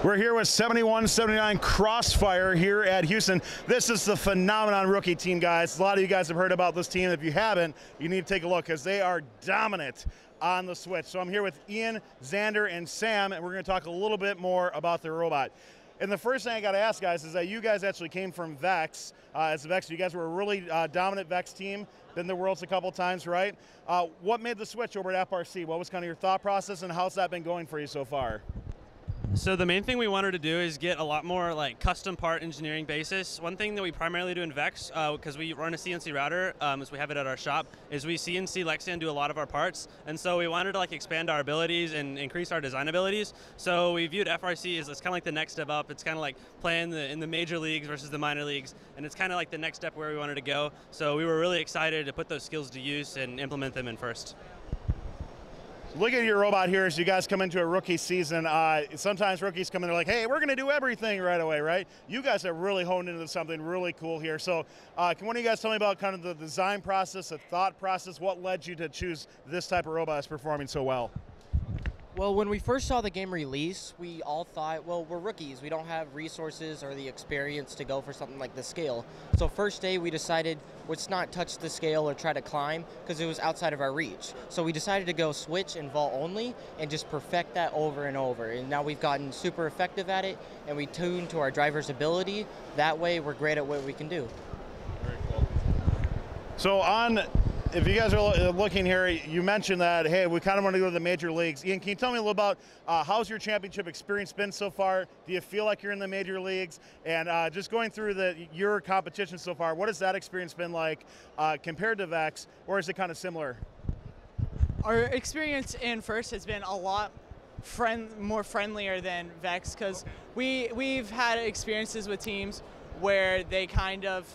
We're here with 7179 Crossfire here at Houston. This is the Phenomenon rookie team, guys. A lot of you guys have heard about this team. If you haven't, you need to take a look because they are dominant on the Switch. So I'm here with Ian, Xander, and Sam, and we're going to talk a little bit more about their robot. And the first thing I got to ask, guys, is that you guys actually came from Vex. As Vex, you guys were a really dominant Vex team. Been to Worlds a couple times, right? What made the switch over to FRC? What was kind of your thought process, and how's that been going for you so far? So the main thing we wanted to do is get a lot more like custom part engineering basis. One thing that we primarily do in Vex, because we run a CNC router, as we have it at our shop, is we CNC Lexan do a lot of our parts, and so we wanted to like expand our abilities and increase our design abilities. So we viewed FRC as it's kind of like the next step up. It's kind of like playing in the major leagues versus the minor leagues, and it's kind of like the next step where we wanted to go. So we were really excited to put those skills to use and implement them in first. Look at your robot here as you guys come into a rookie season. Sometimes rookies come in, they're like, hey, we're going to do everything right away, right? You guys have really honed into something really cool here. So can one of you guys tell me about kind of the design process, the thought process, what led you to choose this type of robot that's performing so well? Well, when we first saw the game release, we all thought, well, we're rookies. We don't have resources or the experience to go for something like the scale. So first day we decided, let's not touch the scale or try to climb because it was outside of our reach. So we decided to go switch and vault only and just perfect that over and over. And now we've gotten super effective at it, and we tune to our driver's ability. That way we're great at what we can do. Very cool. So if you guys are looking here, you mentioned that, hey, we kind of want to go to the major leagues. Ian, can you tell me a little about how's your championship experience been so far? Do you feel like you're in the major leagues? And just going through your competition so far, what has that experience been like compared to Vex, or is it kind of similar? Our experience in first has been a lot more friendlier than Vex, because we've had experiences with teams where they kind of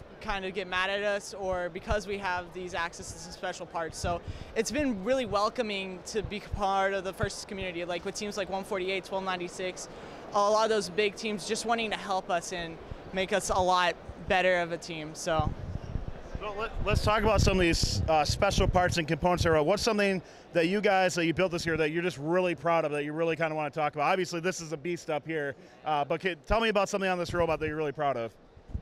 get mad at us, or because we have these accesses to special parts. So it's been really welcoming to be part of the first community, like with teams like 148, 1296, a lot of those big teams just wanting to help us and make us a lot better of a team. So let's talk about some of these special parts and components. What's something that you guys that you built this year that you're just really proud of, that you really kind of want to talk about? Obviously this is a beast up here, but tell me about something on this robot that you're really proud of.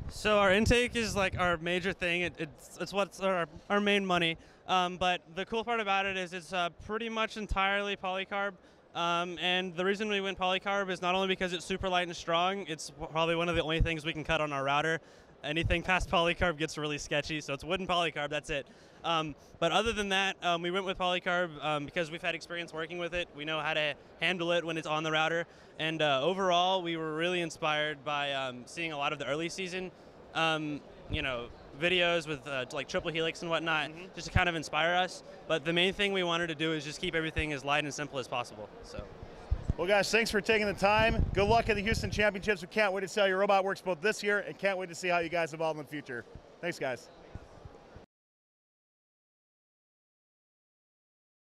So our intake is like our major thing. It's what's our main money. But the cool part about it is it's pretty much entirely polycarb. And the reason we went polycarb is not only because it's super light and strong, it's probably one of the only things we can cut on our router. Anything past polycarb gets really sketchy, so it's wooden polycarb, that's it. But other than that, we went with polycarb because we've had experience working with it. We know how to handle it when it's on the router. And overall, we were really inspired by seeing a lot of the early season videos with like triple helix and whatnot, just to kind of inspire us. But the main thing we wanted to do is just keep everything as light and simple as possible. So. Well, guys, thanks for taking the time. Good luck at the Houston Championships. We can't wait to see how your robot works both this year and can't wait to see how you guys evolve in the future. Thanks, guys.